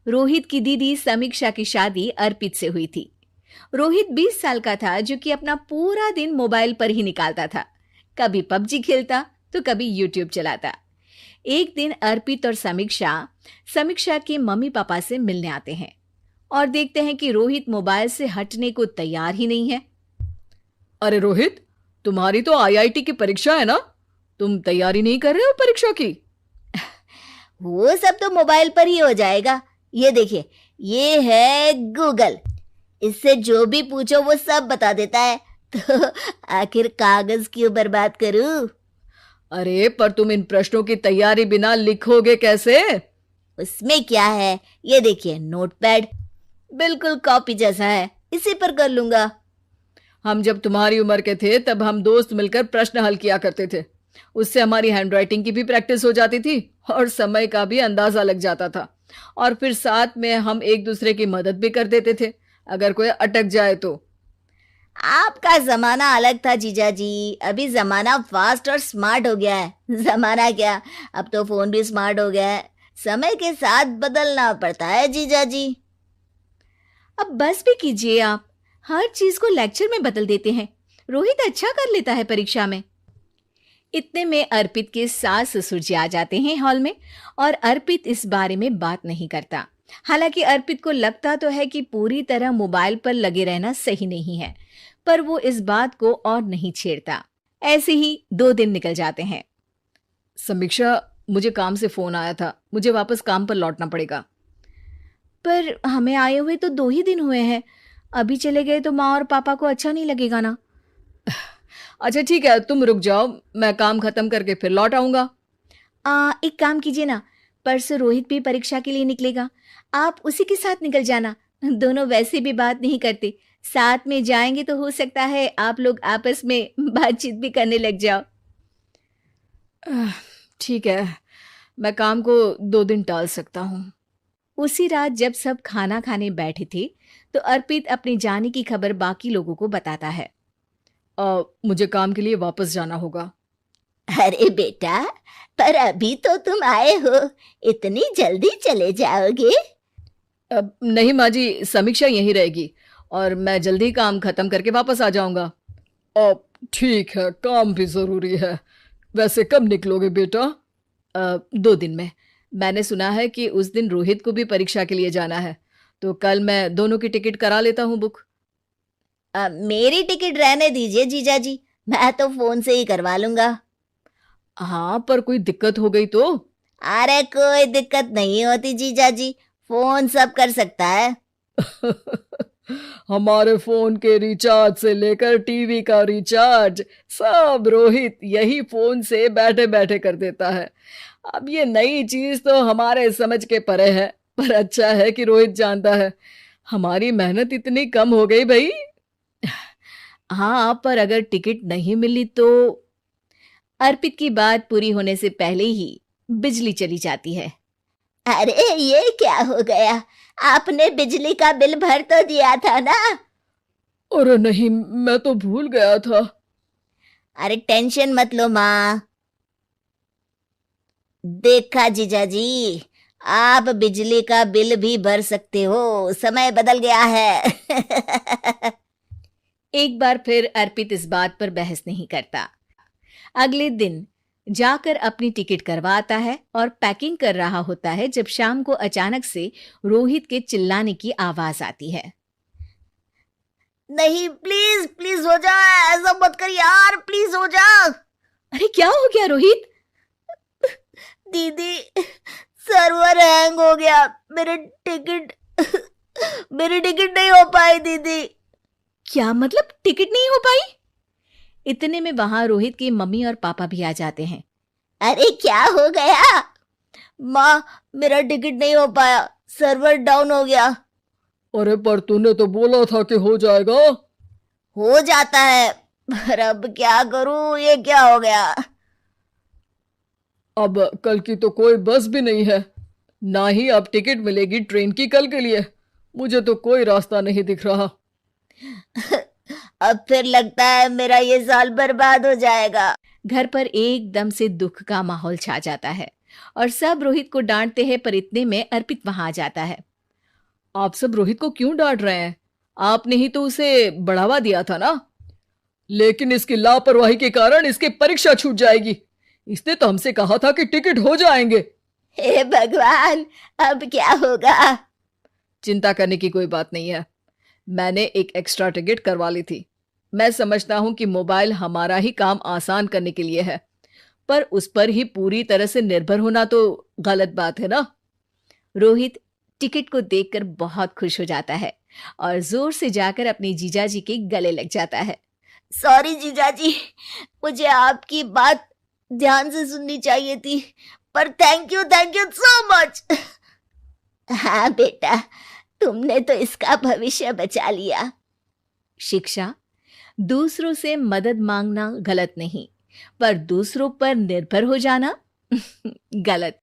रोहित की दीदी समीक्षा की शादी अर्पित से हुई थी। रोहित 20 साल का था, जो कि अपना पूरा दिन मोबाइल पर ही निकालता था। कभी पबजी खेलता तो कभी यूट्यूब चलाता। एक दिन अर्पित और समीक्षा समीक्षा के मम्मी पापा से मिलने आते हैं और देखते हैं कि रोहित मोबाइल से हटने को तैयार ही नहीं है। अरे रोहित, तुम्हारी तो आईआईटी की परीक्षा है ना? तुम तैयारी नहीं कर रहे हो परीक्षा की? वो सब तो मोबाइल पर ही हो जाएगा। ये देखिए, ये है गूगल। इससे जो भी पूछो वो सब बता देता है। तो आखिर कागज क्यों बर्बाद करूं? अरे पर तुम इन प्रश्नों की तैयारी बिना लिखोगे कैसे? उसमें क्या है, ये देखिए नोटपैड, बिल्कुल कॉपी जैसा है, इसी पर कर लूंगा। हम जब तुम्हारी उम्र के थे तब हम दोस्त मिलकर प्रश्न हल किया करते थे। उससे हमारी हैंडराइटिंग की भी प्रैक्टिस हो जाती थी और समय का भी अंदाजा लग जाता था। और फिर साथ में हम एक दूसरे की मदद भी कर देते थे अगर कोई अटक जाए तो। आपका जमाना अलग था जीजा जी, अभी जमाना फास्ट और स्मार्ट हो गया है। जमाना क्या, अब तो फोन भी स्मार्ट हो गया है। समय के साथ बदलना पड़ता है जीजा जी। अब बस भी कीजिए, आप हर चीज को लेक्चर में बदल देते हैं। रोहित अच्छा कर लेता है परीक्षा में। इतने में अर्पित के सास ससुर जी आ जाते हैं हॉल में और अर्पित इस बारे में बात नहीं करता। हालांकि अर्पित को लगता तो है कि पूरी तरह मोबाइल पर लगे रहना सही नहीं है, पर वो इस बात को और नहीं छेड़ता। ऐसे ही 2 दिन निकल जाते हैं। समीक्षा, मुझे काम से फोन आया था, मुझे वापस काम पर लौटना पड़ेगा। पर हमें आए हुए तो 2 ही दिन हुए हैं, अभी चले गए तो माँ और पापा को अच्छा नहीं लगेगा ना। अच्छा ठीक है, तुम रुक जाओ, मैं काम खत्म करके फिर लौट आऊंगा। एक काम कीजिए ना, परसों रोहित भी परीक्षा के लिए निकलेगा, आप उसी के साथ निकल जाना। दोनों वैसे भी बात नहीं करते, साथ में जाएंगे तो हो सकता है आप लोग आपस में बातचीत भी करने लग जाओ। ठीक है, मैं काम को 2 दिन टाल सकता हूँ। उसी रात जब सब खाना खाने बैठे थे तो अर्पित अपने जाने की खबर बाकी लोगों को बताता है। मुझे काम के लिए वापस जाना होगा। अरे बेटा, पर अभी तो तुम आए हो, इतनी जल्दी चले जाओगे? नहीं माँ जी, समीक्षा यहीं रहेगी और मैं जल्दी काम खत्म करके वापस आ जाऊंगा। ठीक है, काम भी जरूरी है। वैसे कब निकलोगे बेटा? 2 दिन में। मैंने सुना है कि उस दिन रोहित को भी परीक्षा के लिए जाना है, तो कल मैं दोनों की टिकट करा लेता हूँ बुक। मेरी टिकट रहने दीजिए जीजा जी, मैं तो फोन से ही करवा लूंगा। हाँ, पर कोई दिक्कत हो गई तो? अरे कोई दिक्कत नहीं होती जीजा जी, फोन सब कर सकता है। हमारे फोन के रिचार्ज से लेकर टीवी का रिचार्ज सब रोहित यही फोन से बैठे बैठे कर देता है। अब ये नई चीज तो हमारे समझ के परे है, पर अच्छा है कि रोहित जानता है। हमारी मेहनत इतनी कम हो गई भाई। हाँ, पर अगर टिकट नहीं मिली तो? अर्पित की बात पूरी होने से पहले ही बिजली चली जाती है। अरे ये क्या हो गया, आपने बिजली का बिल भर तो दिया था ना? अरे नहीं, मैं तो भूल गया था। अरे टेंशन मत लो माँ। देखा जीजा जी, आप बिजली का बिल भी भर सकते हो, समय बदल गया है। एक बार फिर अर्पित इस बात पर बहस नहीं करता। अगले दिन जाकर अपनी टिकट करवाता है और पैकिंग कर रहा होता है जब शाम को अचानक से रोहित के चिल्लाने की आवाज आती है। नहीं, प्लीज प्लीज हो जा, ऐसा मत कर यार, प्लीज हो जा। अरे क्या हो गया रोहित? दीदी, सर्वर हैंग हो गया, मेरी टिकट नहीं हो पाई दीदी। क्या मतलब टिकट नहीं हो पाई? इतने में वहां रोहित के मम्मी और पापा भी आ जाते हैं। अरे क्या हो गया? माँ, मेरा टिकट नहीं हो पाया, सर्वर डाउन हो गया। अरे पर तूने तो बोला था कि हो जाएगा। हो जाता है, पर अब क्या करूं, ये क्या हो गया? अब कल की तो कोई बस भी नहीं है, ना ही अब टिकट मिलेगी ट्रेन की कल के लिए। मुझे तो कोई रास्ता नहीं दिख रहा। अब फिर लगता है मेरा ये साल बर्बाद हो जाएगा। घर पर एकदम से दुख का माहौल छा जाता है और सब रोहित को डांटते हैं, पर इतने में अर्पित वहां आ जाता है। आप सब रोहित को क्यों डांट रहे हैं? आपने ही तो उसे बढ़ावा दिया था ना। लेकिन इसकी लापरवाही के कारण इसकी परीक्षा छूट जाएगी। इसने तो हमसे कहा था कि टिकट हो जाएंगे। हे भगवान, अब क्या होगा? चिंता करने की कोई बात नहीं है। मैंने एक एक्स्ट्रा टिकट करवा ली थी। मैं समझता हूं कि मोबाइल हमारा ही काम आसान करने के लिए है, पर उस पर ही पूरी तरह से निर्भर होना तो गलत बात है ना। रोहित टिकट को देखकर बहुत खुश हो जाता है और जोर से जाकर अपने जीजाजी के गले लग जाता है। सॉरी जीजाजी, मुझे आपकी बात ध्यान से सुननी चाहिए थी, पर थैंक यू सो मच। हाँ बेटा, तुमने तो इसका भविष्य बचा लिया। शिक्षा, दूसरों से मदद मांगना गलत नहीं, पर दूसरों पर निर्भर हो जाना गलत।